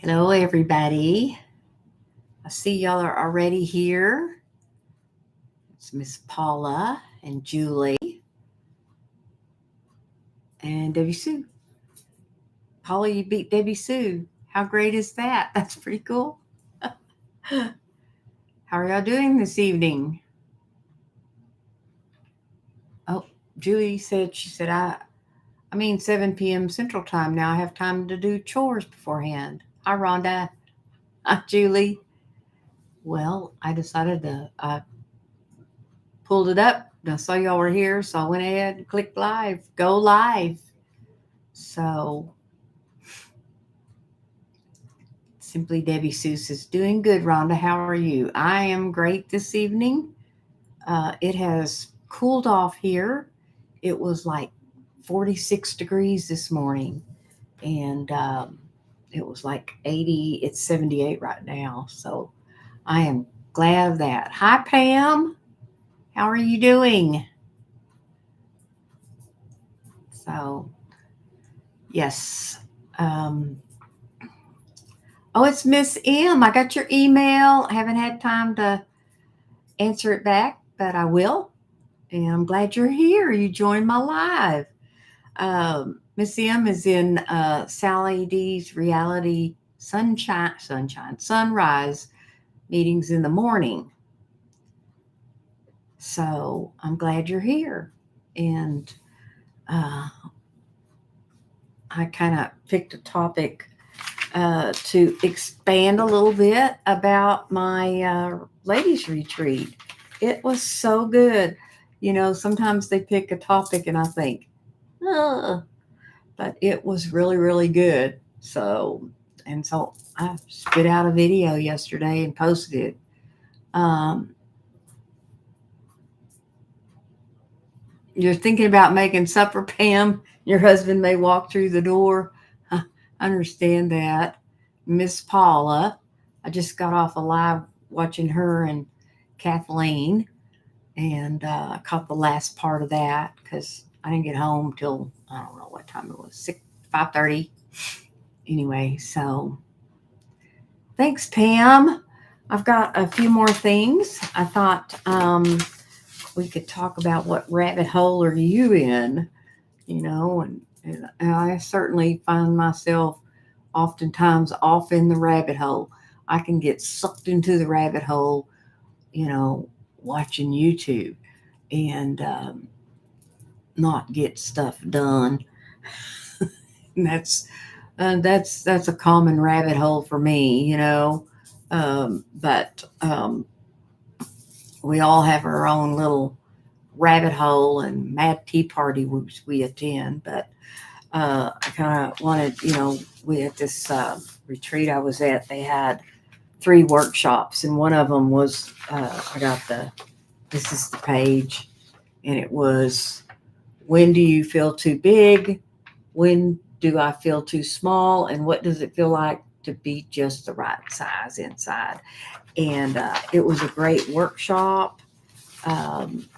Hello, everybody. I see y'all are already here. It's Miss Paula and Julie and Debbie Sue. Paula, you beat Debbie Sue. How great is that? That's pretty cool. How are y'all doing this evening? Oh, Julie said, I mean, 7 p.m. Central Time. Now I have time to do chores beforehand. Hi, Rhonda. Hi, Julie. Well, I decided I pulled it up. I saw y'all were here, so I went ahead and clicked live. Go live. So, Simply Debbie Seuss is doing good. Rhonda, how are you? I am great this evening. It has cooled off here. It was like 46 degrees this morning, and it was like 80. It's 78 right now. So, I am glad of that. Hi, Pam. How are you doing? So, yes. Um, oh, it's Miss M. I got your email. I haven't had time to answer it back, but I will. And I'm glad you're here. You joined my live. Miss M is in Sally D's reality sunrise meetings in the morning. So I'm glad you're here. And I kind of picked a topic to expand a little bit about my ladies' retreat. It was so good. You know, sometimes they pick a topic and I think, oh, but it was really, really good. So I spit out a video yesterday and posted it. Um, you're thinking about making supper, Pam. Your husband may walk through the door. I understand that. Miss Paula, I just got off a live watching her and Kathleen, and I caught the last part of that because I didn't get home till I don't know what time it was, 5:30. Anyway, so thanks, Pam. I've got a few more things. I thought we could talk about what rabbit hole are you in, and I certainly find myself oftentimes off in the rabbit hole. I can get sucked into the rabbit hole, you know, watching YouTube and not get stuff done. And that's a common rabbit hole for me, but we all have our own little rabbit hole and mad tea party which we attend. But I kind of wanted, we at this retreat I was at, they had 3 workshops, and one of them was I got this is the page, and it was, when do you feel too big? When do I feel too small? And what does it feel like to be just the right size inside? And it was a great workshop. Um,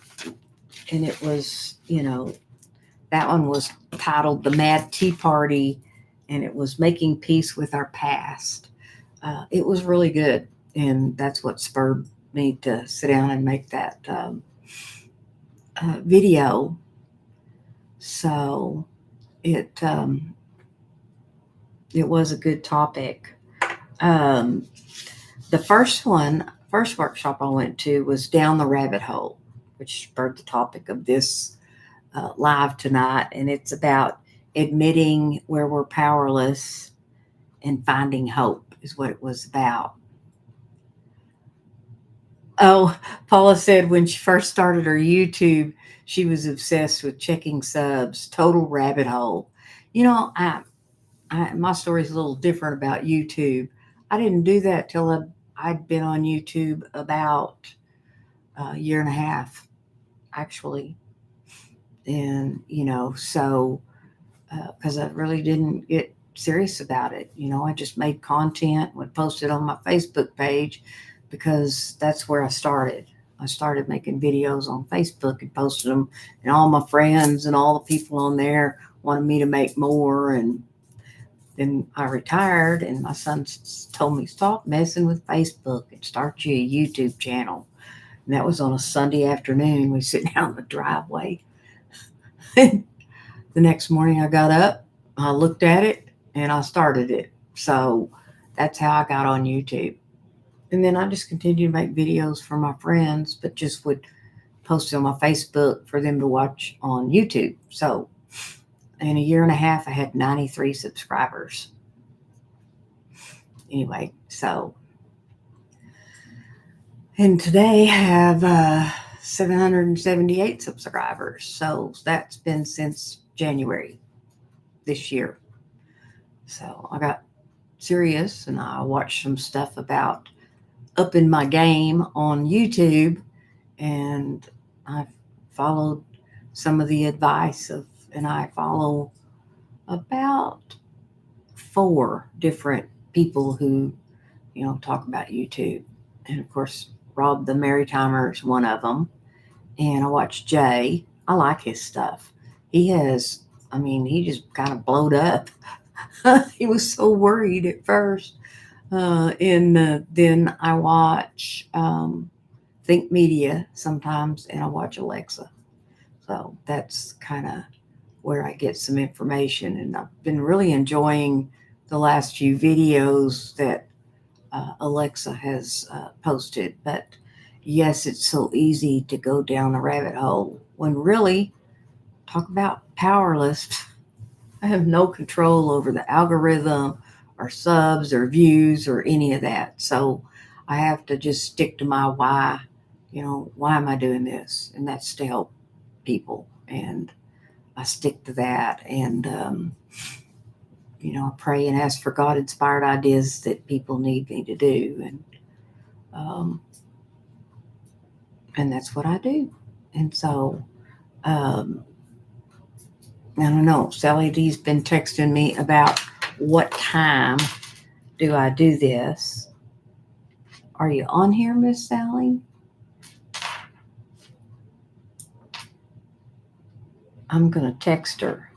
and it was, that one was titled The Mad Tea Party, and it was making peace with our past. It was really good. And that's what spurred me to sit down and make that video. So it it was a good topic. Um, the first workshop I went to was Down the Rabbit Hole, which spurred the topic of this live tonight, and it's about admitting where we're powerless and finding hope is what it was about. Oh, Paula said when she first started her YouTube, she was obsessed with checking subs, total rabbit hole. You know, my story is a little different about YouTube. I didn't do that till I'd been on YouTube about a year and a half, actually. And, so because I really didn't get serious about it. I just made content, would post it on my Facebook page because that's where I started. I started making videos on Facebook and posted them, and all my friends and all the people on there wanted me to make more. And Then I retired, and my son told me, stop messing with Facebook and start you a YouTube channel. And that was on a Sunday afternoon. We sit down in the driveway. The next morning I got up, I looked at it, and I started it. So that's how I got on YouTube. And then I just continued to make videos for my friends, but just would post it on my Facebook for them to watch on YouTube. So in a year and a half, I had 93 subscribers. Anyway, so, and today I have 778 subscribers. So that's been since January this year. So I got serious and I watched some stuff about upping my game on YouTube, and I followed some of the advice of, and I follow about 4 different people who, talk about YouTube. And of course, Rob the Marytimer is one of them. And I watch Jay. I like his stuff. He just kind of blowed up. He was so worried at first. Then I watch Think Media sometimes, and I watch Alexa. So that's kind of where I get some information. And I've been really enjoying the last few videos that Alexa has posted. But yes, it's so easy to go down a rabbit hole when really, talk about powerless. I have no control over the algorithm or subs or views or any of that. So I have to just stick to my why. Why am I doing this? And that's to help people. And I stick to that. And, I pray and ask for God inspired ideas that people need me to do. And that's what I do. And so, I don't know. Sally D's been texting me about what time do I do this. Are you on here, Miss Sally? I'm going to text her.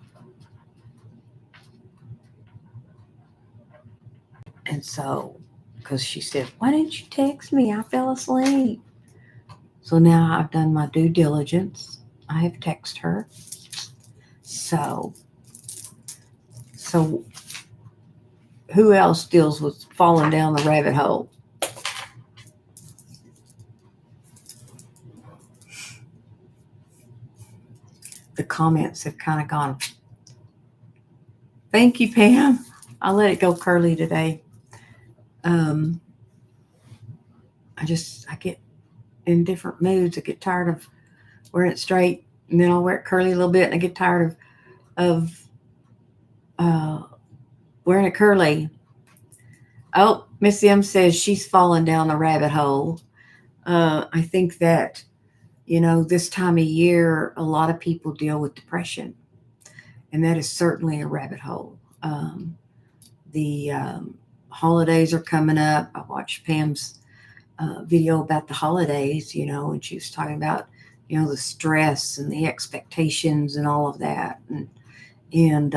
And so, because she said, why didn't you text me? I fell asleep. So now I've done my due diligence. I have texted her. So who else deals with falling down the rabbit hole? The comments have kind of gone. Thank you, Pam. I let it go curly today. I get in different moods. I get tired of wearing it straight, and then I'll wear it curly a little bit, and I get tired of wearing it curly. Oh, Miss M says she's fallen down the rabbit hole. I think that, this time of year, a lot of people deal with depression, and that is certainly a rabbit hole. The holidays are coming up. I watched Pam's video about the holidays, and she was talking about, the stress and the expectations and all of that. And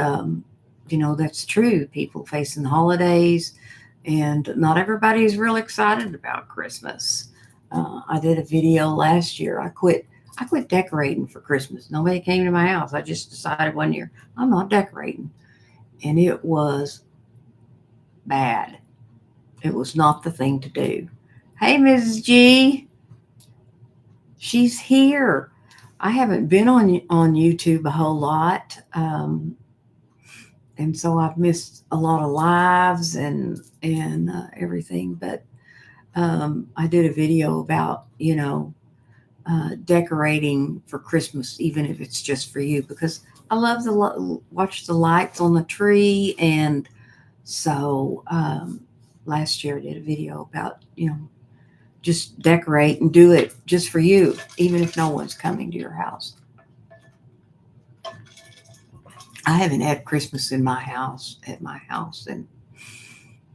that's true. People facing the holidays, and not everybody's real excited about Christmas. I did a video last year. I quit decorating for Christmas. Nobody came to my house. I just decided one year I'm not decorating. And it was bad. It was not the thing to do. Hey, Mrs. G. She's here. I haven't been on YouTube a whole lot. And so I've missed a lot of lives and everything. But I did a video about, decorating for Christmas, even if it's just for you, because I love to watch the lights on the tree. And so last year I did a video about, just decorate and do it just for you, even if no one's coming to your house. I haven't had Christmas at my house, and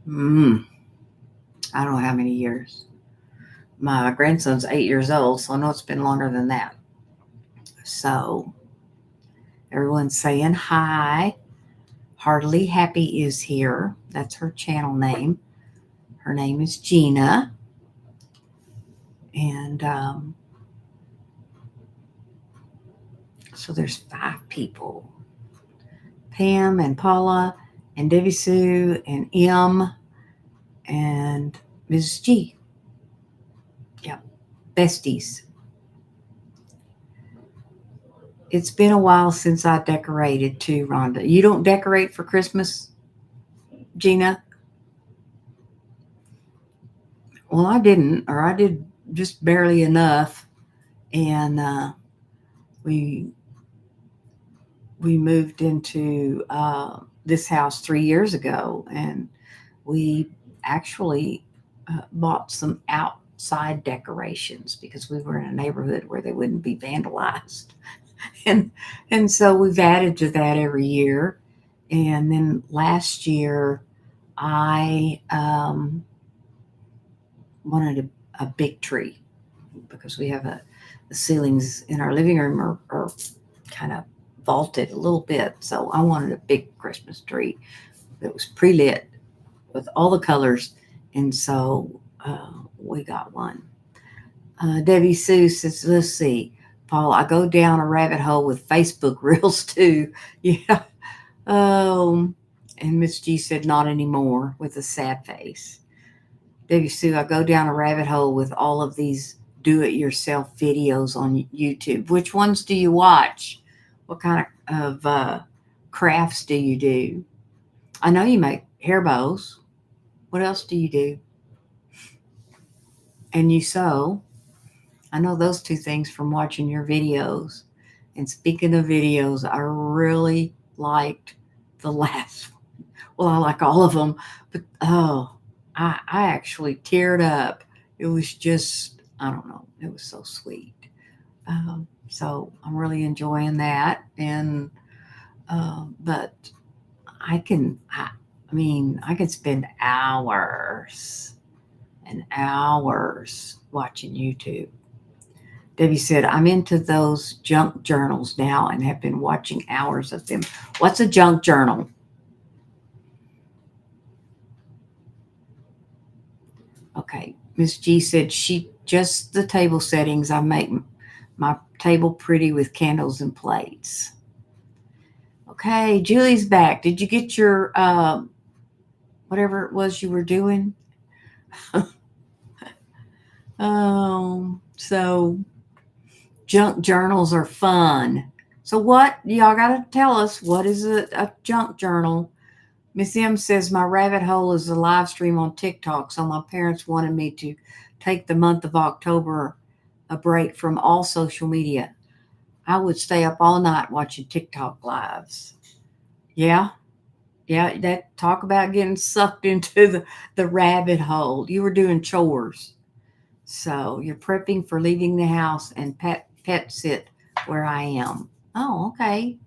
I don't know how many years. My grandson's 8 years old, so I know it's been longer than that. So everyone's saying hi. Hardly Happy is here. That's her channel name. Her name is Gina. And so there's 5 people. Pam and Paula and Debbie Sue and M and Mrs. G. Yep, besties. It's been a while since I decorated too, Rhonda. You don't decorate for Christmas, Gina? Well, I didn't, or I did just barely enough. And we moved into this house 3 years ago, and we actually bought some outside decorations because we were in a neighborhood where they wouldn't be vandalized. and so we've added to that every year. And then last year I wanted a big tree because we have the ceilings in our living room are kind of vaulted a little bit, so I wanted a big Christmas tree that was pre-lit with all the colors. And so we got one. Debbie Sue says, let's see, Paul, I go down a rabbit hole with Facebook reels too. Yeah. And Miss G said, not anymore, with a sad face. Debbie Sue, I go down a rabbit hole with all of these do-it-yourself videos on YouTube. Which ones do you watch? What kind of crafts do you do? I know you make hair bows. What else do you do? And you sew. I know those 2 things from watching your videos. And speaking of videos, I really liked the last one. Well, I like all of them, but I actually teared up. It was just, I don't know, it was so sweet. So I'm really enjoying that. And but I can spend hours and hours watching YouTube. Debbie said, I'm into those junk journals now and have been watching hours of them. What's a junk journal? Okay. Miss G said she just the table settings. I make my table pretty with candles and plates. Okay, Julie's back. Did you get your whatever it was you were doing? So junk journals are fun. So what y'all got to tell us? What is a junk journal? Miss M says my rabbit hole is a live stream on TikTok. So my parents wanted me to take the month of October a break from all social media. I would stay up all night watching TikTok lives. Yeah. Yeah, that talk about getting sucked into the rabbit hole. You were doing chores. So you're prepping for leaving the house and pet sit where I am. Oh, okay.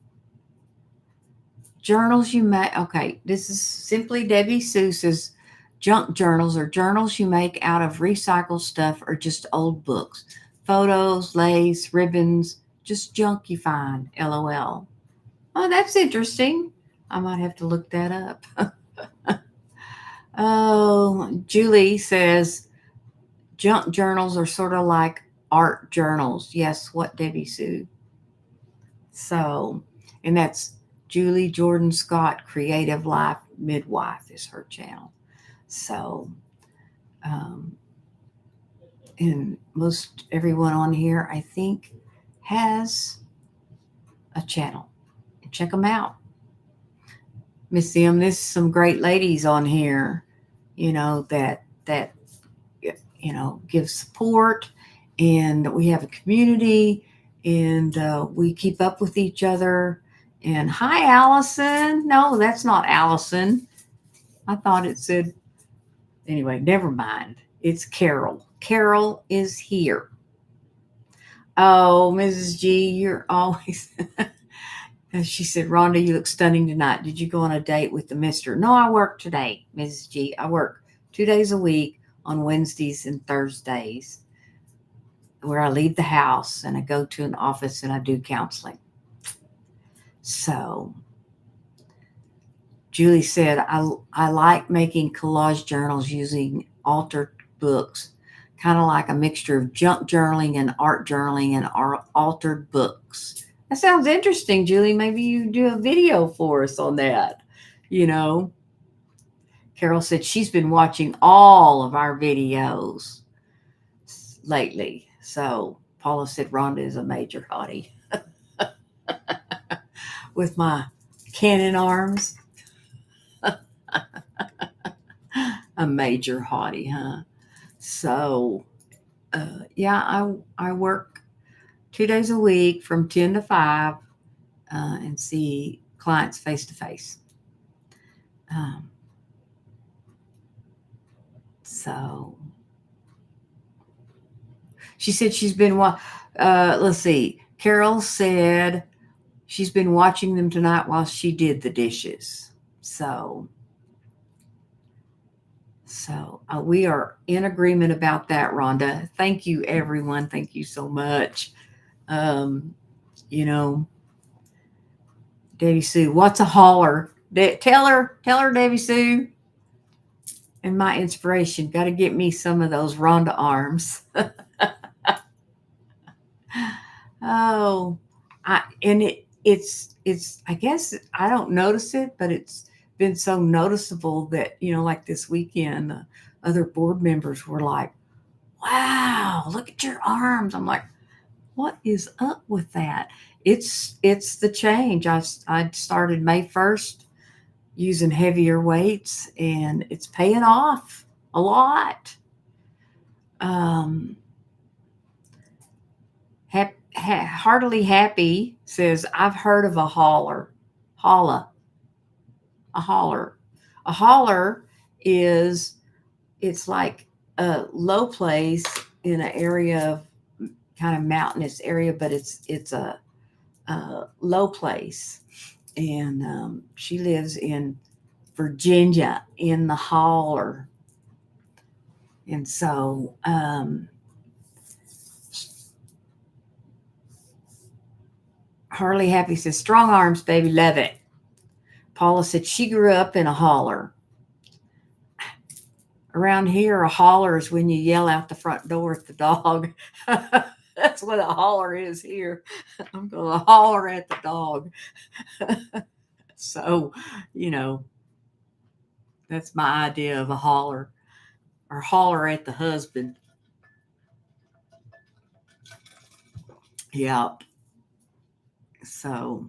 Journals you make. Okay, this is simply Debbie Seuss's junk journals or journals you make out of recycled stuff or just old books. Photos, lace, ribbons, just junk you find. LOL. Oh, that's interesting. I might have to look that up. Oh, Julie says junk journals are sort of like art journals. Yes, what Debbie Sue. So, and that's Julie Jordan Scott, Creative Life Midwife is her channel. So, um, and most everyone on here, I think, has a channel. Check them out. Miss M, there's some great ladies on here, that give support, and we have a community, and we keep up with each other. And hi, Allison. No, that's not Allison. I thought it said, anyway, never mind. It's Carol. Carol is here. Oh, Mrs. G, you're always. She said, Rhonda, you look stunning tonight. Did you go on a date with the mister? No, I work today, Mrs. G. I work 2 days a week on Wednesdays and Thursdays, where I leave the house and I go to an office and I do counseling. So Julie said, I like making collage journals using altered books, kind of like a mixture of junk journaling and art journaling and altered books. That sounds interesting, Julie. Maybe you do a video for us on that. You know, Carol said she's been watching all of our videos lately. So Paula said Rhonda is a major hottie with my cannon arms. A major hottie, huh? So, yeah, I work 2 days a week from 10 to 5 and see clients face to face. So she said she's been, let's see, Carol said she's been watching them tonight while she did the dishes. So we are in agreement about that, Rhonda. Thank you, everyone. Thank you so much. Um, you know, Debbie Sue, what's a holler? Tell her, Debbie Sue. And my inspiration, got to get me some of those Rhonda arms. Oh, it's I guess I don't notice it, but it's been so noticeable that like this weekend, other board members were like, "Wow, look at your arms." I'm like, "What is up with that?" It's the change. I started May 1st using heavier weights, and it's paying off a lot. Um, Heartily Happy says, I've heard of a holla, a holler. A holler is, it's like a low place in an area of kind of mountainous area, but it's a low place. And she lives in Virginia in the holler. And so, Harley Happy says, strong arms, baby, love it. Paula said she grew up in a holler. Around here, a holler is when you yell out the front door at the dog. That's what a holler is here. I'm going to holler at the dog. So, you know, that's my idea of a holler, or holler at the husband. Yeah. So,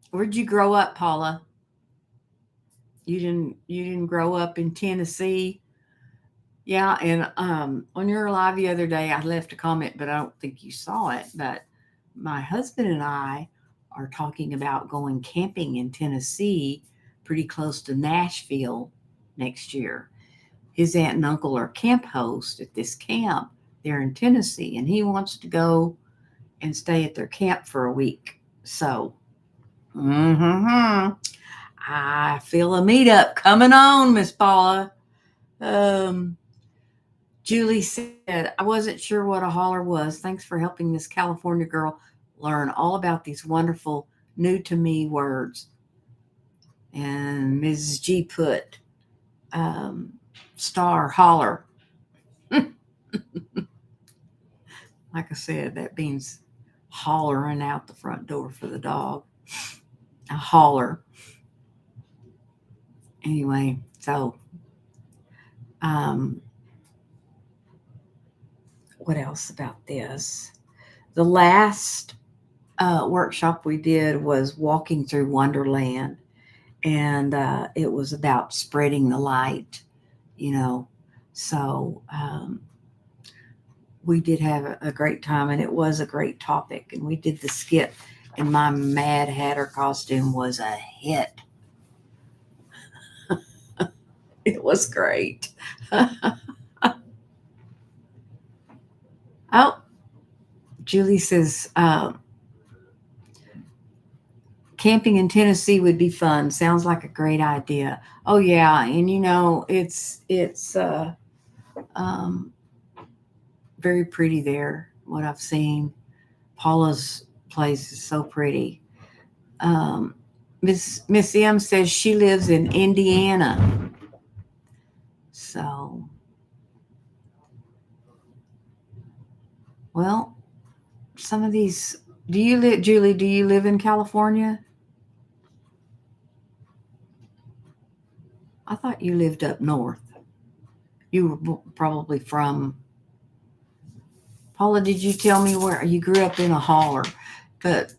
where'd you grow up, Paula? You didn't grow up in Tennessee? Yeah, and on your live the other day, I left a comment, but I don't think you saw it. But my husband and I are talking about going camping in Tennessee, pretty close to Nashville next year. His aunt and uncle are camp hosts at this camp there in Tennessee, and he wants to go and stay at their camp for a week. So, I feel a meetup coming on, Miss Paula. Um, Julie said, I wasn't sure what a holler was. Thanks for helping this California girl learn all about these wonderful, new to me words. And Mrs. G put, star holler. Like I said, that means hollering out the front door for the dog. A holler. Anyway, so um, what else about this? The last workshop we did was walking through Wonderland, and it was about spreading the light, you know. So we did have a great time, and it was a great topic. And we did the skit, and my Mad Hatter costume was a hit. It was great. Oh, Julie says, camping in Tennessee would be fun. Sounds like a great idea. Oh yeah, and it's um, very pretty there. What I've seen, Paula's place is so pretty. Um, Miss M says she lives in Indiana. So, well, some of these. Do you live, Julie? Do you live in California? I thought you lived up north. You were probably from. Paula, did you tell me where you grew up in a holler? But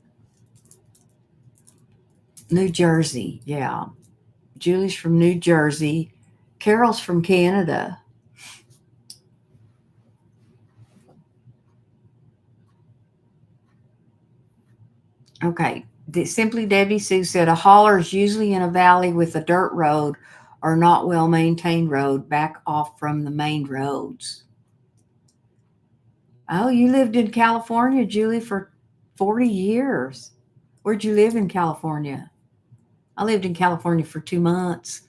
New Jersey, yeah. Julie's from New Jersey. Carol's from Canada. Okay. Simply Debbie Sue said a holler is usually in a valley with a dirt road or not well maintained road back off from the main roads. Oh, you lived in California, Julie, for 40 years. Where'd you live in California? I lived in California for 2 months.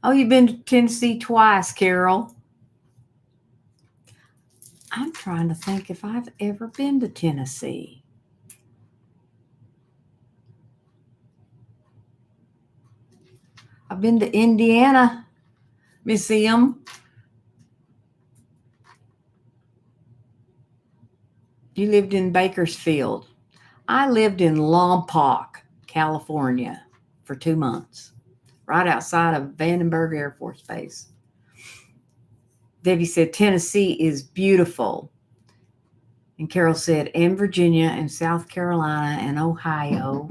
Oh, you've been to Tennessee twice, Carol. I'm trying to think if I've ever been to Tennessee. I've been to Indiana, Miss M. You lived in Bakersfield. I lived in Lompoc, California for 2 months, right outside of Vandenberg Air Force Base. Debbie said Tennessee is beautiful. And Carol said, and Virginia and South Carolina and Ohio.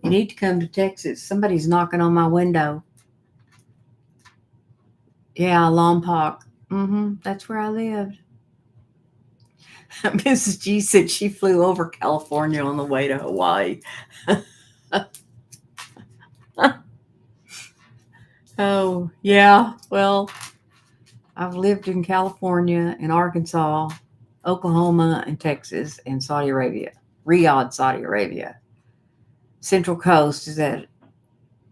You need to come to Texas. Somebody's knocking on my window. Yeah, Lompoc. That's where I lived. Mrs. G said she flew over California on the way to Hawaii. Oh, yeah. Well, I've lived in California and Arkansas, Oklahoma, and Texas, and Saudi Arabia. Riyadh, Saudi Arabia. Central Coast. Is that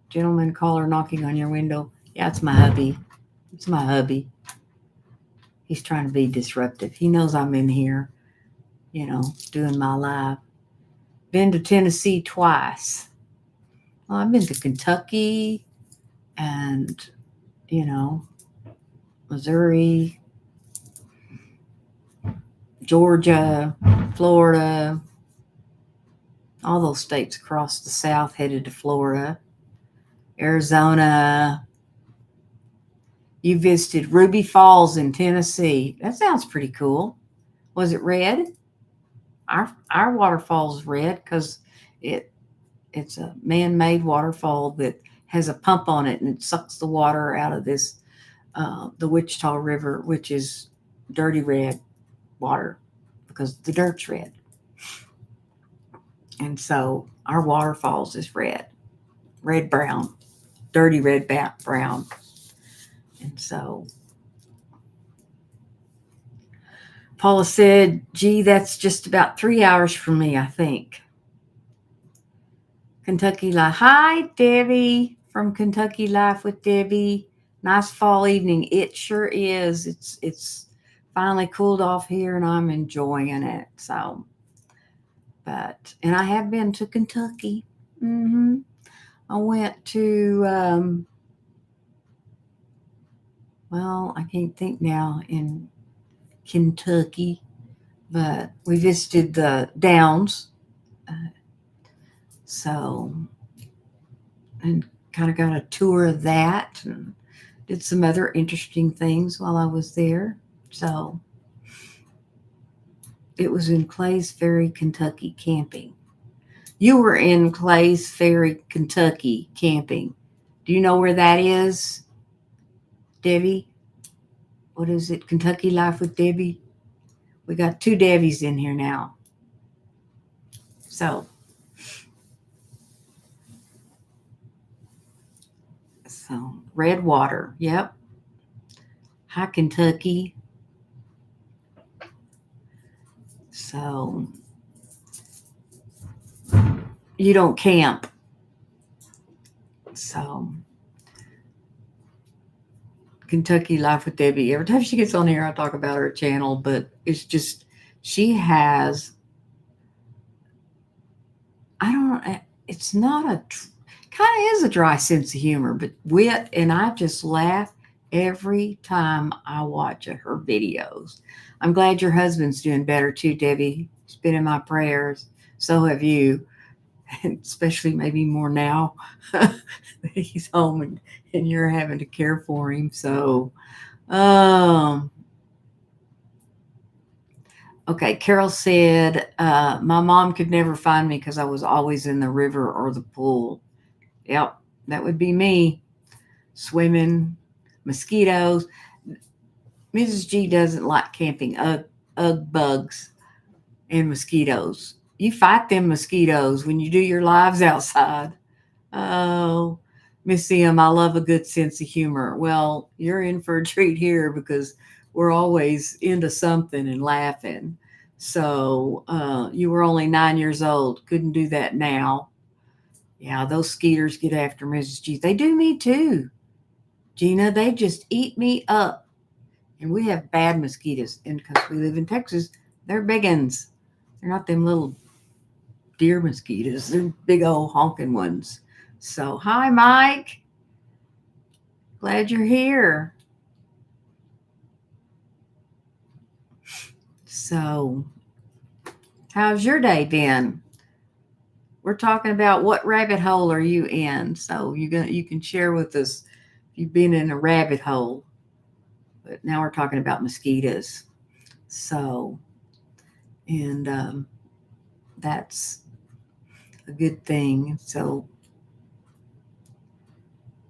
gentleman caller knocking on your window? Yeah, it's my hubby. It's my hubby. He's trying to be disruptive. He knows I'm in here, doing my live. Been to Tennessee twice. Well, I've been to Kentucky and, Missouri, Georgia, Florida, all those states across the South headed to Florida, Arizona. You visited Ruby Falls in Tennessee. That sounds pretty cool. Was it red? Our waterfall is red because it's a man-made waterfall that has a pump on it and it sucks the water out of this the Wichita River, which is dirty red water because the dirt's red. And so our waterfalls is red brown, dirty red brown. And so Paula said, gee, that's just about 3 hours from me, I think. Kentucky Life. Hi, Debbie from Kentucky Life with Debbie. Nice fall evening. It sure is. It's finally cooled off here and I'm enjoying it. So, and I have been to Kentucky. I went to, I can't think now in Kentucky, but we visited the Downs. And kind of got a tour of that and did some other interesting things while I was there. So it was in Clays Ferry, Kentucky camping. You were in Clays Ferry, Kentucky camping. Do you know where that is, Debbie? What is it? Kentucky Life with Debbie? We got 2 Debbies in here now. So Redwater. Yep. Hi, Kentucky. So you don't camp. So Kentucky Life with Debbie. Every time she gets on here, I talk about her channel, but it's just, she has I don't, it's not a, kind of is a dry sense of humor, but wit, and I just laugh every time I watch her videos. I'm glad your husband's doing better too, Debbie. He's been in my prayers. So have you, and especially maybe more now that he's home and you're having to care for him. So, um, okay, Carol said, my mom could never find me because I was always in the river or the pool. Yep, that would be me. Swimming, mosquitoes. Mrs. G doesn't like camping. Ugh, bugs and mosquitoes. You fight them mosquitoes when you do your lives outside. Oh, Miss M, I love a good sense of humor. Well, you're in for a treat here because we're always into something and laughing. So you were only 9 years old. Couldn't do that now. Yeah, those skeeters get after Mrs. G. They do me too. Gina, they just eat me up. And we have bad mosquitoes. And because we live in Texas, they're big uns. They're not them little deer mosquitoes. They're big old honking ones. So, hi, Mike. Glad you're here. So, how's your day been? We're talking about what rabbit hole are you in? So you can share with us if you've been in a rabbit hole. But now we're talking about mosquitoes. So, and that's a good thing. So,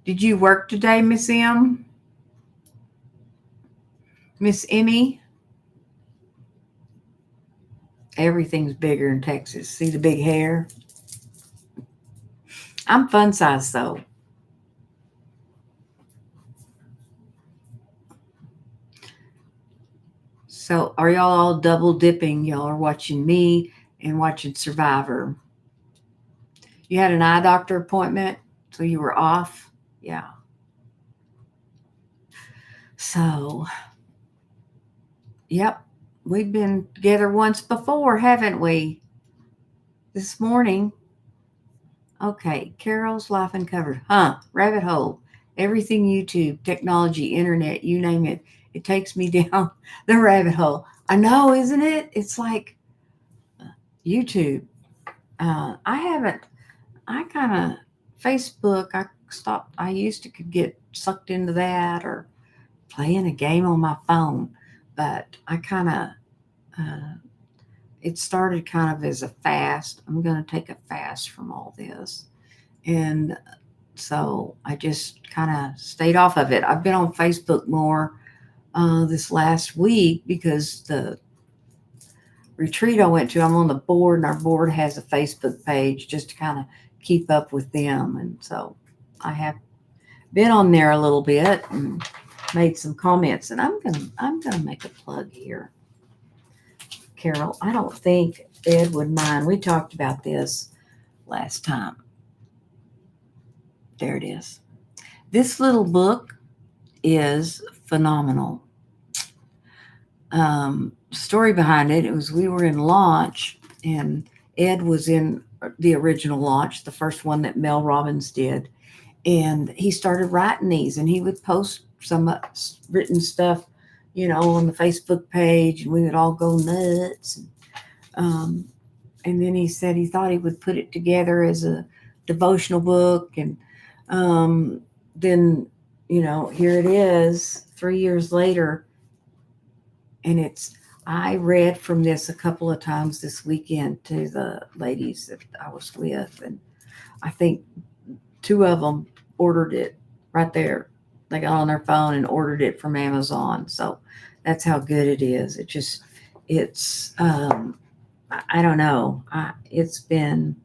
did you work today, Miss M? Miss Emmy? Everything's bigger in Texas. See the big hair? I'm fun size though. So, are y'all all double dipping? Y'all are watching me and watching Survivor. You had an eye doctor appointment, so you were off? Yeah. So, yep, we've been together once before, haven't we? This morning. Okay, Carol's Life Uncovered. Huh, rabbit hole. Everything YouTube, technology, internet, you name it. It takes me down the rabbit hole. I know, isn't it? It's like YouTube. I haven't, I kind of, Facebook, I stopped, I used to could get sucked into that or playing a game on my phone, but I kind of, it started kind of as a fast. I'm going to take a fast from all this. And so I just kind of stayed off of it. I've been on Facebook more this last week because the retreat I went to, I'm on the board, and our board has a Facebook page just to kind of keep up with them. And so I have been on there a little bit and made some comments. And I'm gonna make a plug here, Carol. I don't think Ed would mind. We talked about this last time. There it is. This little book is phenomenal. Story behind it, it was we were in launch and Ed was in the original launch, the first one that Mel Robbins did. And he started writing these and he would post some written stuff, on the Facebook page, and we would all go nuts. Um, and then he said he thought he would put it together as a devotional book. And then, here it is 3 years later. And I read from this a couple of times this weekend to the ladies that I was with. And I think two of them ordered it right there. They got on their phone and ordered it from Amazon. So that's how good it is. It's, I don't know. It's been,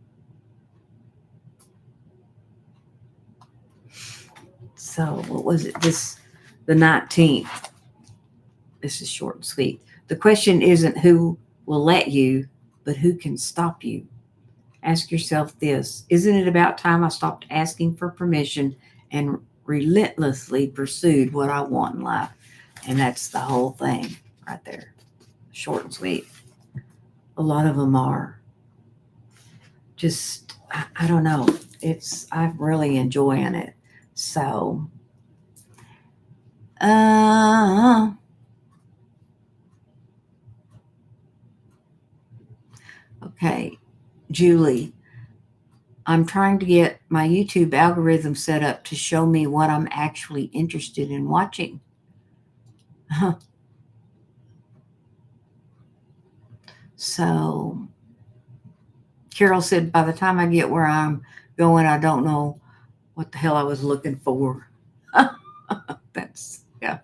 so what was it? The 19th. This is short and sweet. The question isn't who will let you, but who can stop you. Ask yourself this: isn't it about time I stopped asking for permission and relentlessly pursued what I want in life? And that's the whole thing right there. Short and sweet. A lot of them are just, I don't know. I'm really enjoying it. So, uh, okay, Julie, I'm trying to get my YouTube algorithm set up to show me what I'm actually interested in watching. So, Carol said, by the time I get where I'm going, I don't know what the hell I was looking for. That's, yeah.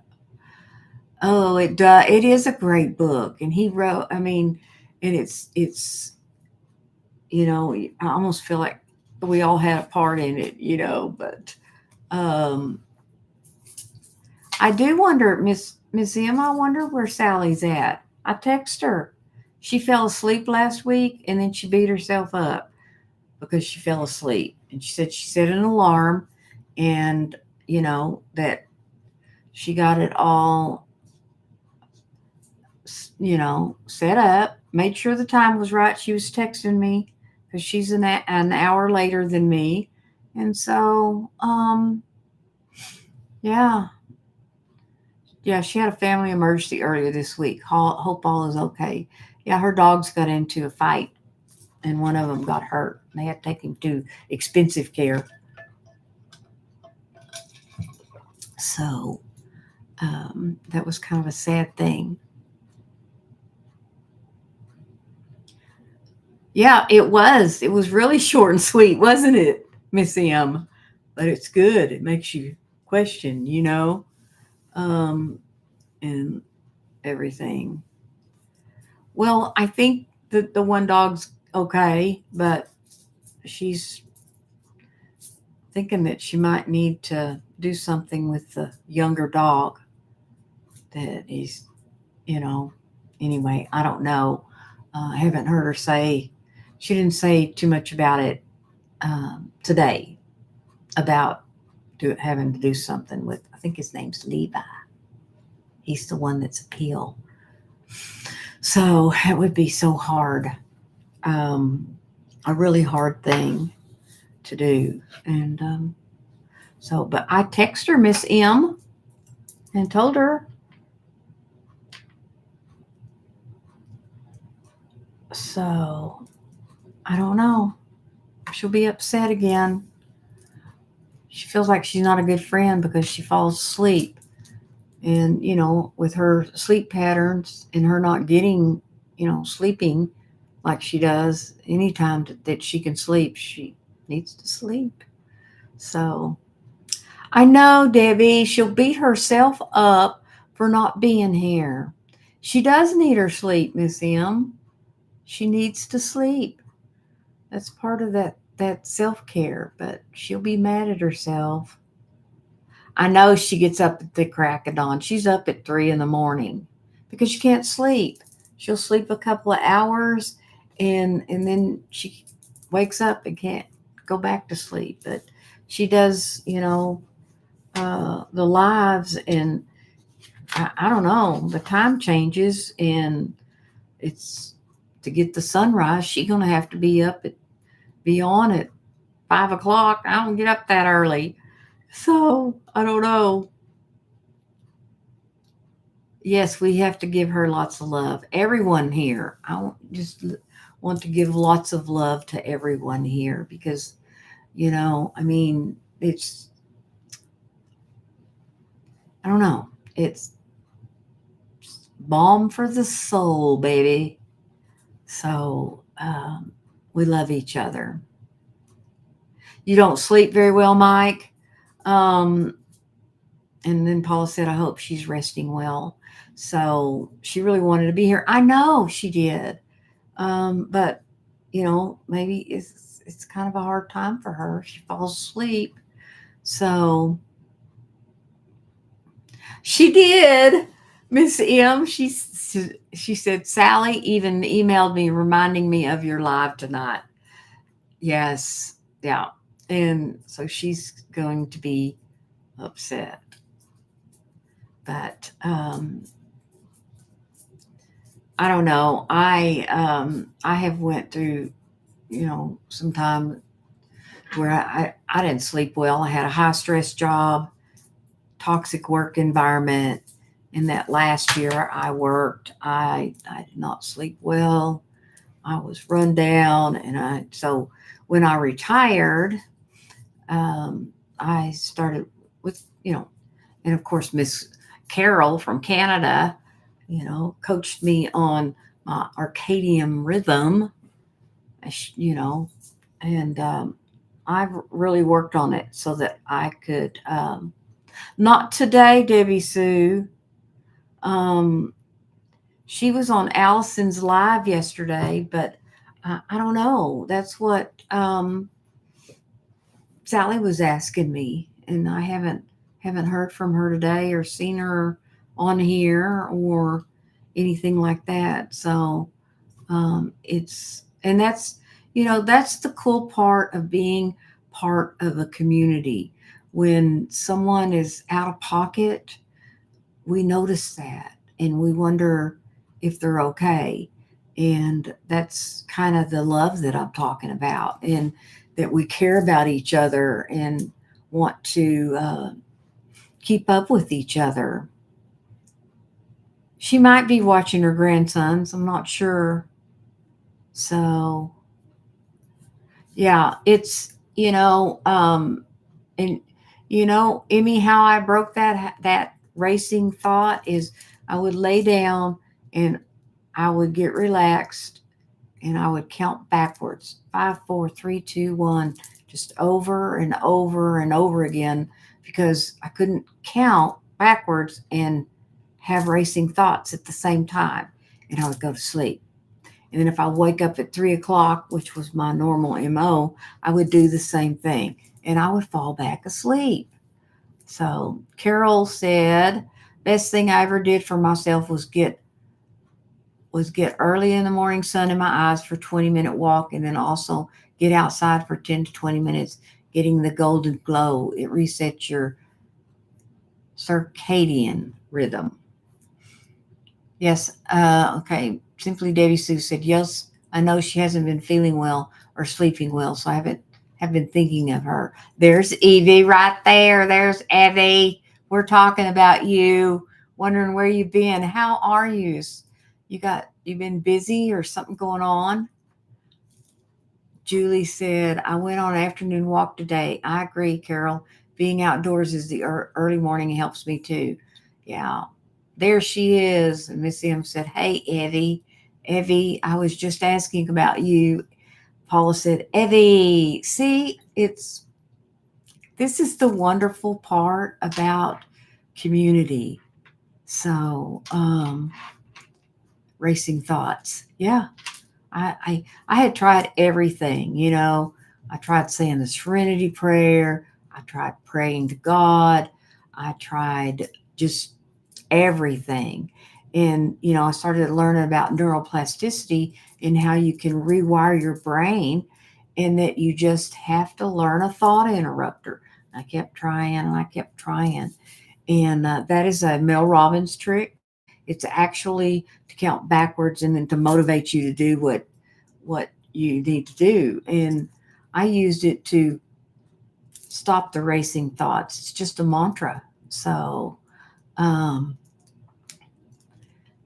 Oh, it does. It is a great book, and he wrote. I mean, and it's I almost feel like we all had a part in it, But um, I do wonder, Miss M. I wonder where Sally's at. I text her. She fell asleep last week, and then she beat herself up because she fell asleep, and she said she set an alarm, and that she got it all set up, made sure the time was right. She was texting me because she's an hour later than me. And so, yeah, yeah, she had a family emergency earlier this week. Hope all is okay. Yeah, her dogs got into a fight and one of them got hurt. They had to take him to expensive care. So, that was kind of a sad thing. Yeah, it was. It was really short and sweet, wasn't it, Miss M? But it's good. It makes you question, um, and everything. Well, I think that the one dog's okay, but she's thinking that she might need to do something with the younger dog that he's, you know, anyway, I don't know. I haven't heard her say, she didn't say too much about it today about having to do something with, I think his name's Levi. He's the one that's appeal. So it would be so hard, um, a really hard thing to do. And but I texted her, Miss M, and told her. So I don't know. She'll be upset again. She feels like she's not a good friend because she falls asleep. And, with her sleep patterns and her not getting, sleeping like she does anytime that she can sleep, she needs to sleep. So I know, Debbie, she'll beat herself up for not being here. She does need her sleep, Miss M. She needs to sleep. That's part of that self-care, but she'll be mad at herself. I know she gets up at the crack of dawn. She's up at 3 in the morning because she can't sleep. She'll sleep a couple of hours and then she wakes up and can't go back to sleep. But she does, the lives, and I don't know, the time changes, and it's to get the sunrise. She's gonna have to be on at 5 o'clock. I don't get up that early, so I don't know. Yes, we have to give her lots of love. Everyone here. Just want to give lots of love to everyone here because, I mean, I don't know, it's balm for the soul, baby. So we love each other. You don't sleep very well, Mike. Um, and then Paula said, I hope she's resting well. So she really wanted to be here. I know she did. But maybe it's kind of a hard time for her. She falls asleep. So she did, Miss M. She said Sally even emailed me reminding me of your live tonight. Yes, yeah, and so she's going to be upset. But I don't know. I have went through sometime where I didn't sleep well. I had a high stress job, toxic work environment. In that last year I worked, I did not sleep well. I was run down, and so when I retired, I started with, and of course Miss Carol from Canada, coached me on my circadian rhythm, and I've really worked on it so that I could, not today, Debbie Sue. Um, she was on Allison's live yesterday, but I don't know. That's what Sally was asking me, and I haven't heard from her today or seen her on here or anything like that. So it's and that's the cool part of being part of a community. When someone is out of pocket, we notice that and we wonder if they're okay. And that's kind of the love that I'm talking about, and that we care about each other and want to keep up with each other. She might be watching her grandsons, I'm not sure. So, yeah, it's, and Emmy, how I broke that racing thought is I would lay down and I would get relaxed and I would count backwards, 5, 4, 3, 2, 1, just over and over and over again, because I couldn't count backwards and have racing thoughts at the same time, and I would go to sleep. And then if I wake up at 3 o'clock, which was my normal MO, I would do the same thing and I would fall back asleep. So Carol said, best thing I ever did for myself was get early in the morning sun in my eyes for 20-minute walk, and then also get outside for 10 to 20 minutes, getting the golden glow. It resets your circadian rhythm. Yes. Okay. Simply Debbie Sue said, yes, I know she hasn't been feeling well or sleeping well, so I have been thinking of her. There's Evie right there. There's Evie. We're talking about you, wondering where you've been. How are you? You've been busy or something going on? Julie said, I went on an afternoon walk today. I agree, Carol. Being outdoors is the early morning helps me too. Yeah. There she is. And Miss M said, hey, Evie. Evie, I was just asking about you. Paula said, Evie, see, this is the wonderful part about community. So, racing thoughts. Yeah. I had tried everything, I tried saying the serenity prayer. I tried praying to God. I tried just everything. And, I started learning about neuroplasticity and how you can rewire your brain, and that you just have to learn a thought interrupter. I kept trying and I kept trying. And that is a Mel Robbins trick. It's actually to count backwards and then to motivate you to do what you need to do. And I used it to stop the racing thoughts. It's just a mantra. Um,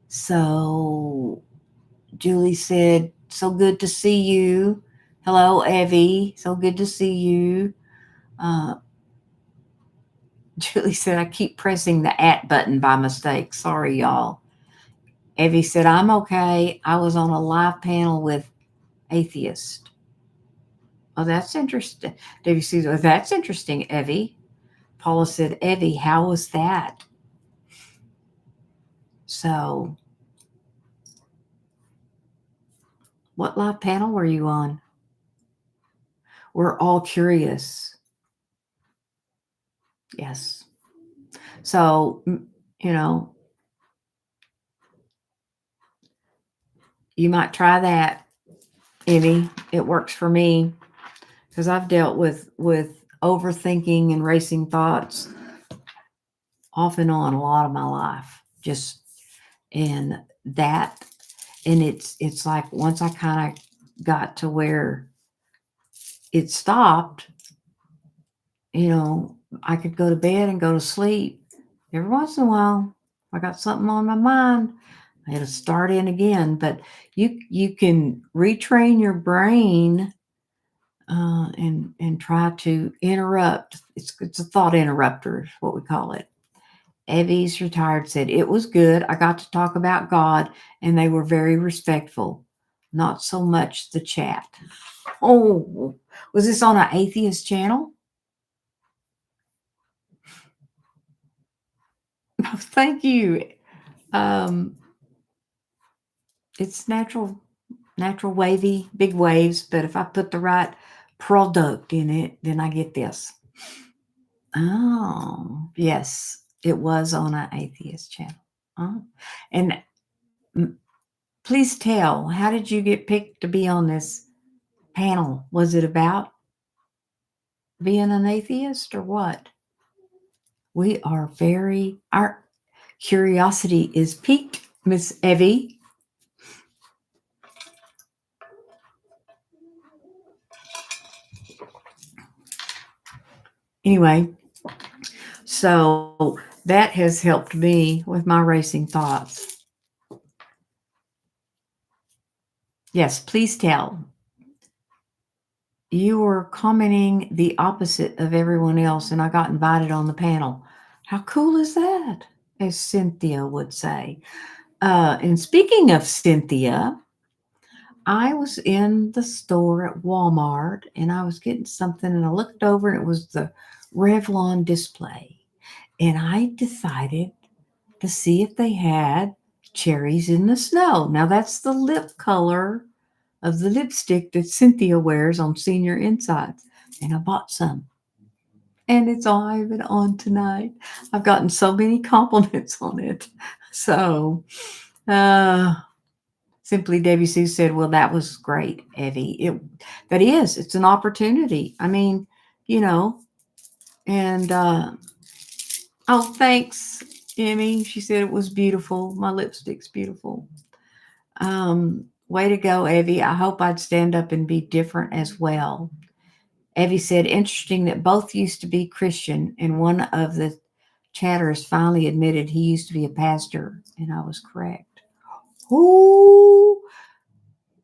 so Julie said, so good to see you. Hello, Evie. So good to see you. Uh, Julie said, I keep pressing the at button by mistake. Sorry, y'all. Evie said, I'm okay. I was on a live panel with atheist. Oh, that's interesting. Debbie said, oh, that's interesting, Evie. Paula said, Evie, how was that? So, what live panel were you on? We're all curious. Yes. So, you know, you might try that, Evie. It works for me because I've dealt with overthinking and racing thoughts off and on a lot of my life. Just and that, and it's like once I kind of got to where it stopped, I could go to bed and go to sleep. Every once in a while, if I got something on my mind, I had to start in again. But you can retrain your brain and try to interrupt. It's a thought interrupter, is what we call it. Evie's retired said it was good. I got to talk about God, and they were very respectful. Not so much the chat. Oh, was this on an atheist channel? Thank you. Um, it's natural wavy, big waves, but if I put the right product in it, then I get this. Oh, yes, it was on an atheist channel. Oh. And please tell, how did you get picked to be on this panel? Was it about being an atheist or what? Our curiosity is piqued, Miss Evie. Anyway, so that has helped me with my racing thoughts. Yes, please tell. You were commenting the opposite of everyone else, and I got invited on the panel. How cool is that? As Cynthia would say. And speaking of Cynthia, I was in the store at Walmart and I was getting something, and I looked over and it was the Revlon display. And I decided to see if they had cherries in the snow. Now, that's the lip color of the lipstick that Cynthia wears on Senior Insights. And I bought some. And it's all even on tonight. I've gotten so many compliments on it. So, uh, Simply Debbie Sue said, "Well, that was great, Evie. It's an opportunity. I mean, you know, and oh, thanks, Emmy. She said it was beautiful. My lipstick's beautiful. Way to go, Evie. I hope I'd stand up and be different as well." Evie said, "Interesting that both used to be Christian, and one of the chatters finally admitted he used to be a pastor, and I was correct." Ooh,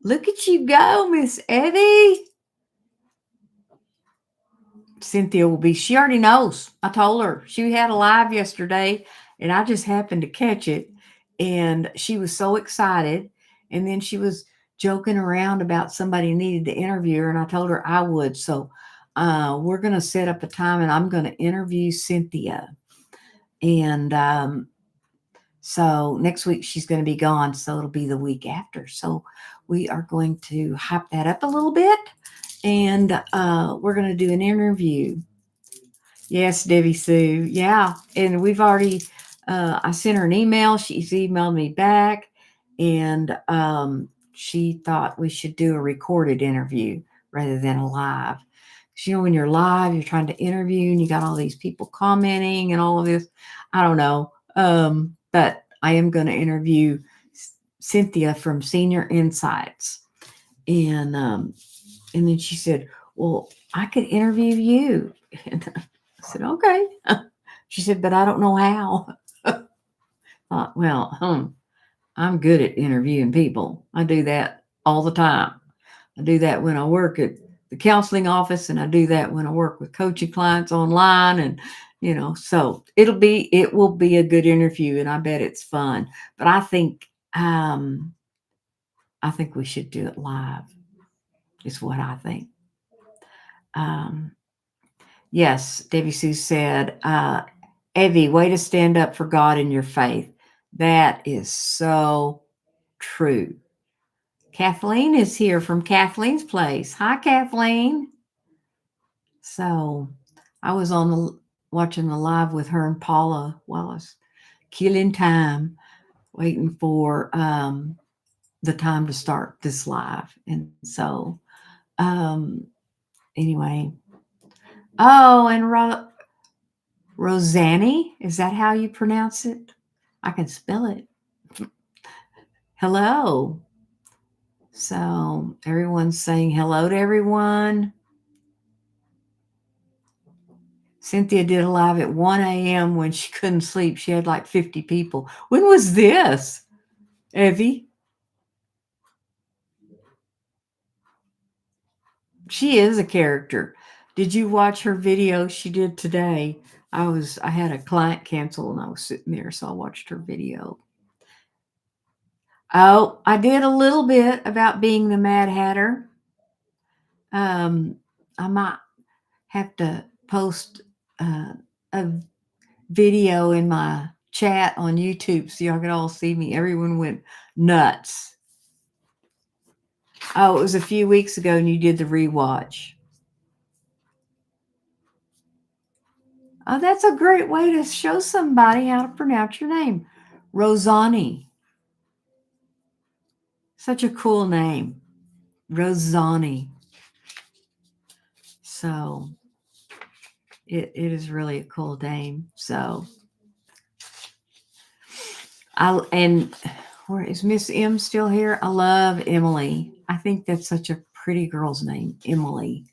look at you go, Miss Evie. Cynthia will be, she already knows. I told her. She had a live yesterday, and I just happened to catch it. And she was so excited. And then she was joking around about somebody needed to interview her, and I told her I would. So we're going to set up a time, and I'm going to interview Cynthia. And so next week she's going to be gone. So it'll be the week after. So we are going to hype that up a little bit. And we're going to do an interview. Yes, Debbie Sue. Yeah. And we've already, I sent her an email. She's emailed me back. And she thought we should do a recorded interview rather than a live. Because, when you're live, you're trying to interview and you got all these people commenting and all of this. I don't know. But I am going to interview Cynthia from Senior Insights. And then she said, "Well, I could interview you." And I said, "Okay." She said, "But I don't know how." Well, I'm good at interviewing people. I do that all the time. I do that when I work at the counseling office, and I do that when I work with coaching clients online. And, so it will be a good interview, and I bet it's fun. But I think we should do it live, is what I think. Yes, Debbie Sue said, Evie, way to stand up for God and your faith. That is so true. Kathleen is here from Kathleen's place. Hi, Kathleen. So I was watching the live with her and Paula while I was killing time, waiting for the time to start this live. And so, anyway. Oh, and Rosanny, is that how you pronounce it? I can spell it. Hello. So everyone's saying hello to everyone. Cynthia did a live at 1 a.m. when she couldn't sleep. She had like 50 people. When was this, Evie? She is a character. Did you watch her video she did today? I had a client cancel and I was sitting there, so I watched her video. Oh, I did a little bit about being the Mad Hatter. I might have to post a video in my chat on YouTube so y'all can all see me. Everyone went nuts. Oh, it was a few weeks ago and you did the rewatch. Oh, that's a great way to show somebody how to pronounce your name. Rosani. Such a cool name. Rosani. So it is really a cool name. So where is Miss M still here? I love Emily. I think that's such a pretty girl's name, Emily.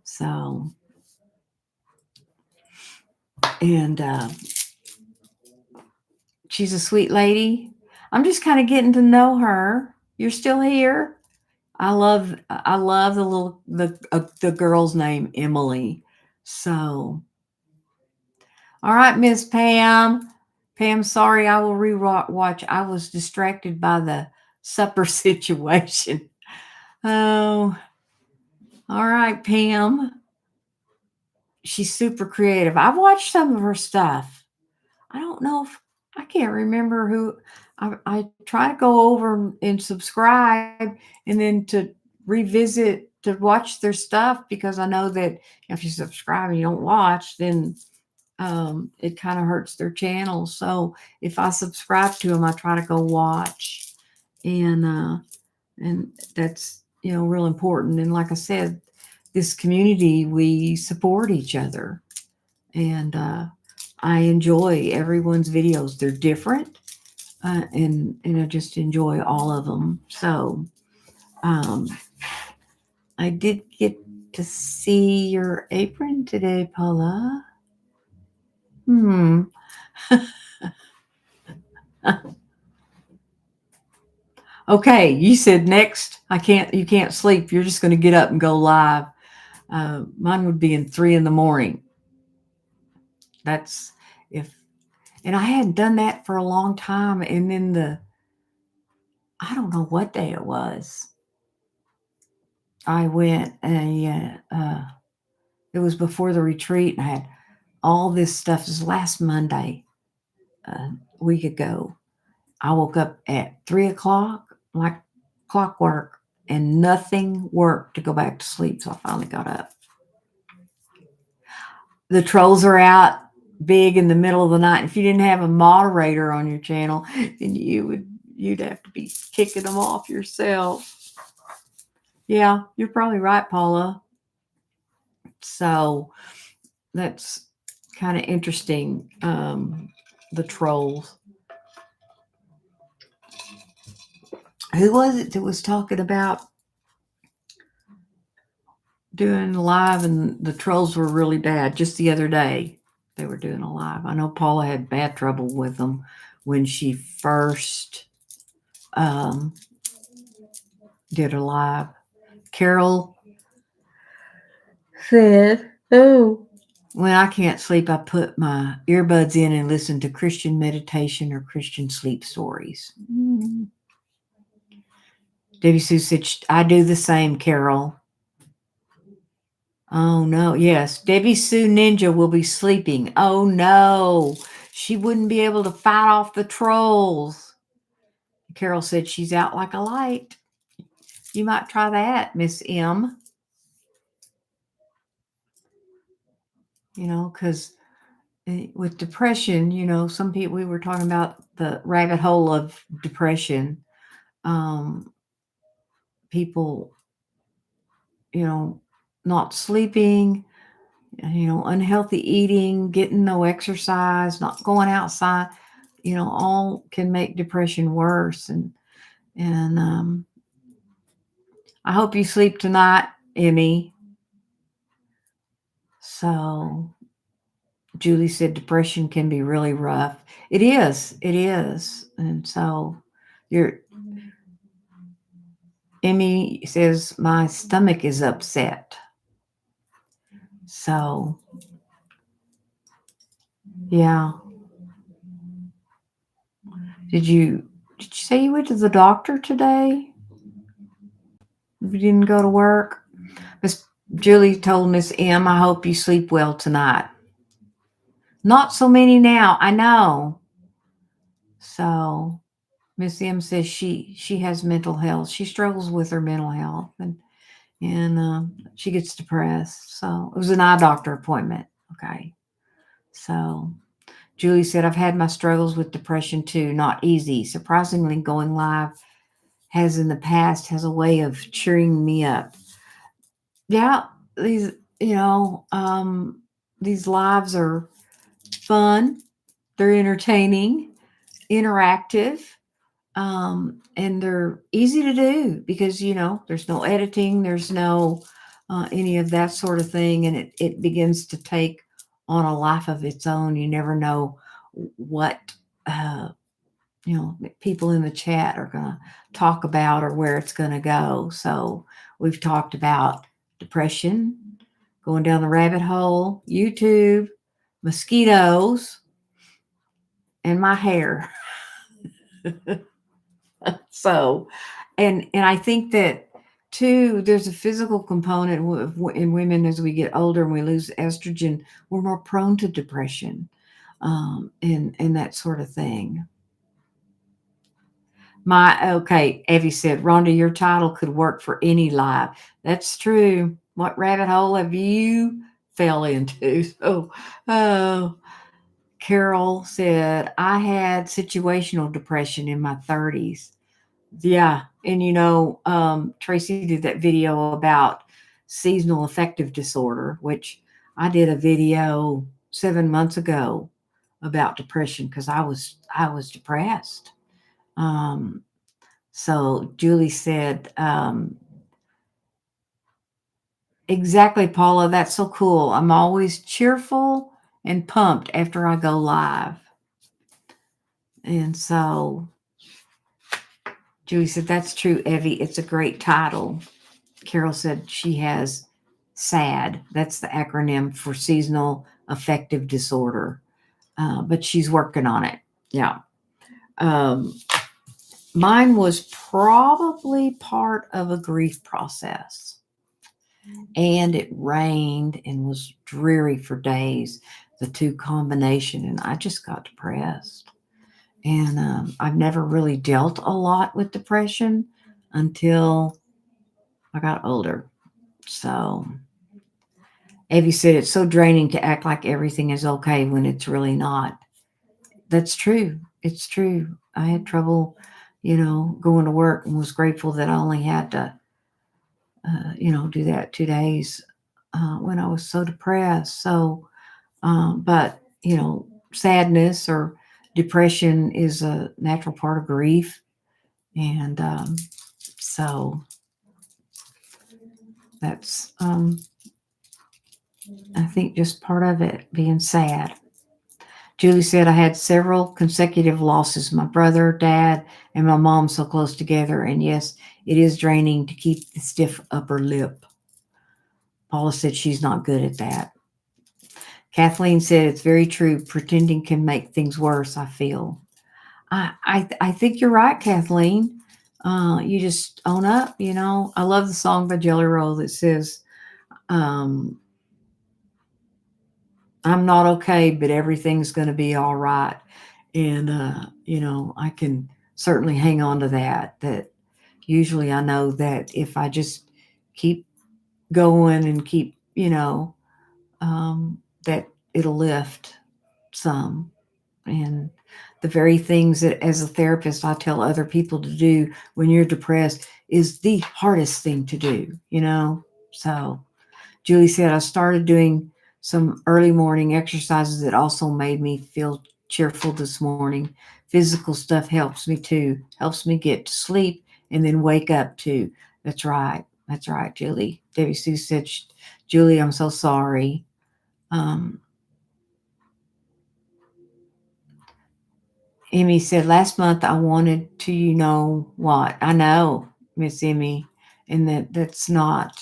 So, and she's a sweet lady. I'm just kind of getting to know her. You're still here. I love the girl's name, Emily. So, all right, Miss Pam. Pam, sorry, I will rewatch. I was distracted by the supper situation. Oh, all right, Pam. She's super creative. I've watched some of her stuff. I don't know if I can't remember who. I try to go over and subscribe and then to revisit to watch their stuff because I know that if you subscribe and you don't watch, then it kind of hurts their channel. So if I subscribe to them, I try to go watch, and that's real important. And like I said, this community, we support each other, and I enjoy everyone's videos. They're different, and I just enjoy all of them. So I did get to see your apron today, Paula. Okay, you said next. You can't sleep. You're just going to get up and go live. Mine would be in 3 a.m. That's and I hadn't done that for a long time. And then I don't know what day it was. I went and it was before the retreat, and I had all this stuff. This was last Monday, a week ago. I woke up at 3 o'clock, like clockwork, and nothing worked to go back to sleep. So I finally got up. The trolls are out big in the middle of the night. If you didn't have a moderator on your channel, then you'd have to be kicking them off yourself. Yeah, you're probably right, Paula. So that's kind of interesting. The trolls. Who was it that was talking about doing live and the trolls were really bad? Just the other day, they were doing a live. I know Paula had bad trouble with them when she first did a live. Carol said, "Oh, when I can't sleep, I put my earbuds in and listen to Christian meditation or Christian sleep stories." Debbie Sue said, "I do the same, Carol." Oh no, yes. Debbie Sue Ninja will be sleeping. Oh no, she wouldn't be able to fight off the trolls. Carol said she's out like a light. You might try that, Miss M. Because with depression, some people, we were talking about the rabbit hole of depression. People, not sleeping, unhealthy eating, getting no exercise, not going outside, all can make depression worse. And I hope you sleep tonight, Emmy. So Julie said depression can be really rough. It is. It is. And so your Emmy says my stomach is upset. So yeah. Did you say you went to the doctor today? You didn't go to work? Miss Julie told Miss M, I hope you sleep well tonight. Not so many now, I know. So Miss M says she has mental health. She struggles with her mental health, and she gets depressed. So it was an eye doctor appointment. Okay. So Julie said I've had my struggles with depression too. Not easy. Surprisingly, going live has in the past has a way of cheering me up. Yeah, these you know these lives are fun. They're entertaining, interactive, and they're easy to do because there's no editing, there's no any of that sort of thing, and it begins to take on a life of its own. You never know what uh, people in the chat are going to talk about or where it's going to go. So we've talked about depression, going down the rabbit hole, YouTube, mosquitoes, and my hair. So, and I think that too, there's a physical component in women as we get older and we lose estrogen. We're more prone to depression, and that sort of thing. Evie said, Rhonda, your title could work for any live. That's true. What rabbit hole have you fell into? So, oh, Carol said, I had situational depression in my 30s. Yeah. And Tracy did that video about seasonal affective disorder, which I did a video 7 months ago about depression because I was depressed. So Julie said, exactly, Paula, that's so cool. I'm always cheerful and pumped after I go live. And so Julie said, that's true, Evie. It's a great title. Carol said she has SAD. That's the acronym for seasonal affective disorder. But she's working on it. Yeah. Um, Mine was probably part of a grief process. And it rained and was dreary for days, the two combination, and I just got depressed. And I've never really dealt a lot with depression until I got older. So Evie said it's so draining to act like everything is okay when it's really not. That's true. It's true. I had trouble, going to work, and was grateful that I only had to, do that 2 days when I was so depressed. So, but sadness or depression is a natural part of grief, and so that's I think just part of it, being sad. Julie said, I had several consecutive losses, my brother, dad, and my mom so close together. And yes, it is draining to keep the stiff upper lip. Paula said she's not good at that. Kathleen said, it's very true. Pretending can make things worse, I feel. I think you're right, Kathleen. You just own up, I love the song by Jelly Roll that says, um, I'm not okay, but everything's going to be all right. And, I can certainly hang on to that usually I know that if I just keep going and keep, that it'll lift some. And the very things that as a therapist, I tell other people to do when you're depressed is the hardest thing to do, So Julie said, I started doing some early morning exercises that also made me feel cheerful this morning. Physical stuff helps me too, helps me get to sleep and then wake up too. That's right. That's right, Julie. Debbie Sue said, Julie, I'm so sorry. Um, Emmy said, last month I wanted to, you know what? I know, Miss Emmy, and that's not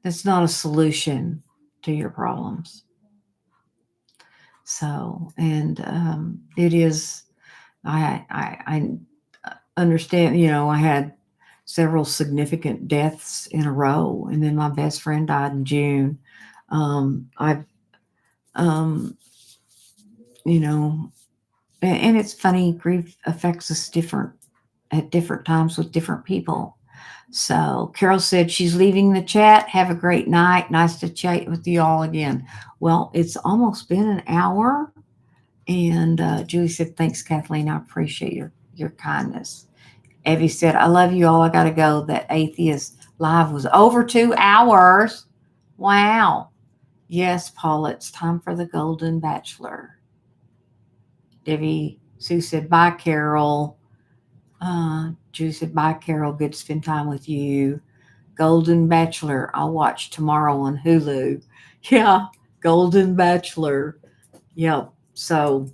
a solution to your problems. So, and it is, I understand, I had several significant deaths in a row, and then my best friend died in June. I've, um, you know, and it's funny, grief affects us different at different times with different people. So Carol said she's leaving the chat. Have a great night. Nice to chat with you all again. Well, it's almost been an hour. And Julie said, thanks, Kathleen. I appreciate your kindness. Evie said, I love you all. I got to go. That atheist live was over 2 hours. Wow. Yes, Paula, it's time for the Golden Bachelor. Debbie Sue said, bye, Carol. Julie said, bye, Carol. Good to spend time with you. Golden Bachelor. I'll watch tomorrow on Hulu. Yeah, Golden Bachelor. Yep. So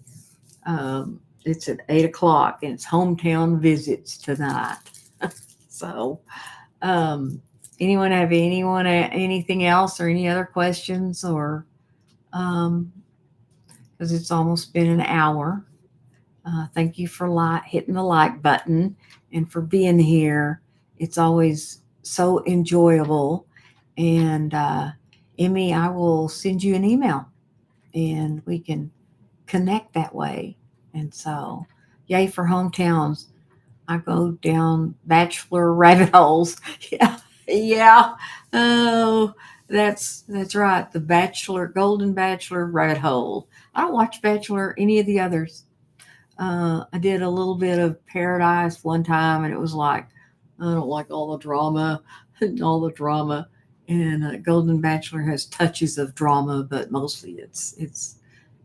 it's at 8 o'clock and it's hometown visits tonight. So, um, anything else or any other questions or, because it's almost been an hour. Thank you for hitting the like button and for being here. It's always so enjoyable. And Emmy, I will send you an email and we can connect that way. And so, yay for hometowns. I go down bachelor rabbit holes. Yeah, yeah. Oh, that's right. The Bachelor, Golden Bachelor rabbit hole. I don't watch Bachelor any of the others. I did a little bit of Paradise one time, and it was like I don't like all the drama and all the drama. And Golden Bachelor has touches of drama, but mostly it's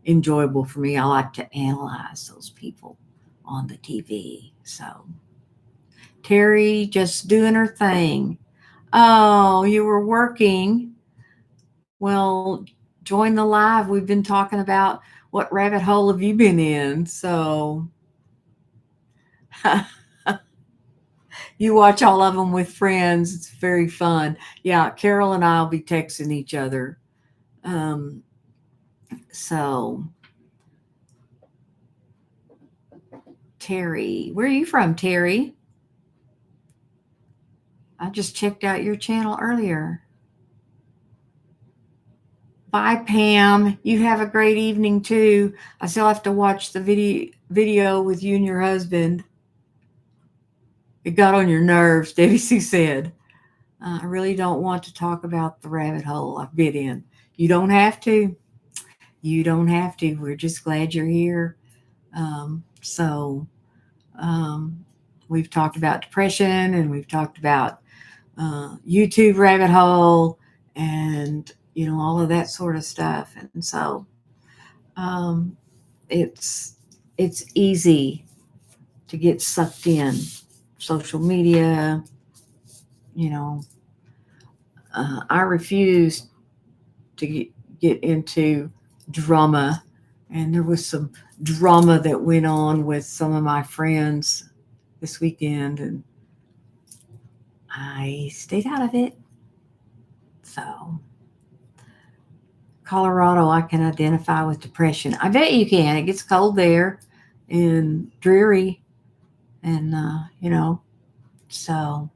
enjoyable for me. I like to analyze those people on the TV. So Terry just doing her thing. Oh, you were working. Well, join the live. We've been talking about what rabbit hole have you been in? So you watch all of them with friends. It's very fun. Yeah, Carol and I will be texting each other. Um, so, Terry, where are you from, Terry? I just checked out your channel earlier. Bye, Pam. You have a great evening too. I still have to watch the video with you and your husband. It got on your nerves, Debbie Sue said. I really don't want to talk about the rabbit hole I've been in. You don't have to. You don't have to. We're just glad you're here. So we've talked about depression and we've talked about YouTube rabbit hole and all of that sort of stuff. And so um, it's easy to get sucked in. Social media, you know, I refuse to get into drama. And there was some drama that went on with some of my friends this weekend, and I stayed out of it. So, Colorado, I can identify with depression. I bet you can. It gets cold there and dreary, and so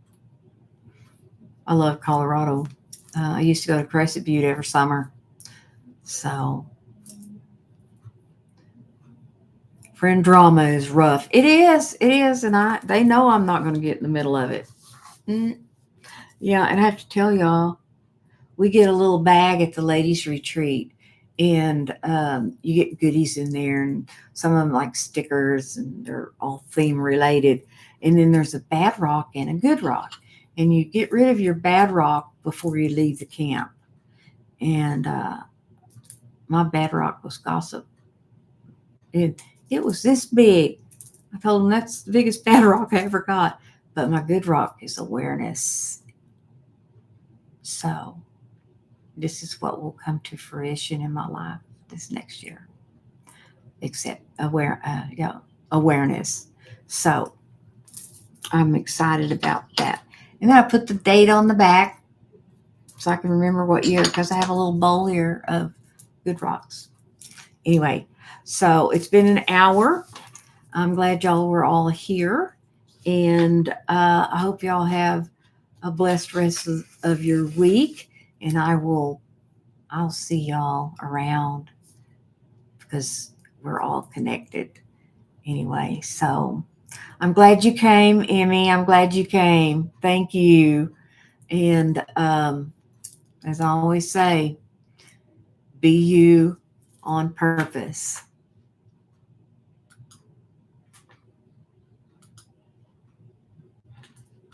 I love Colorado. I used to go to Crescent Butte every summer. So, friend drama is rough. It is, and they know I'm not going to get in the middle of it. Yeah, and I have to tell y'all, we get a little bag at the ladies' retreat, and you get goodies in there, and some of them like stickers, and they're all theme related. And then there's a bad rock and a good rock, and you get rid of your bad rock before you leave the camp. And my bad rock was gossip. It was this big. I told them that's the biggest bad rock I ever got. But my good rock is awareness. So this is what will come to fruition in my life this next year. Except awareness. So I'm excited about that. And then I put the date on the back so I can remember what year, because I have a little bowl here of good rocks. Anyway, so it's been an hour. I'm glad y'all were all here. And I hope y'all have a blessed rest of your week. And I'll see y'all around, because we're all connected anyway. So I'm glad you came, Emmy. I'm glad you came. Thank you. And as I always say, be you on purpose.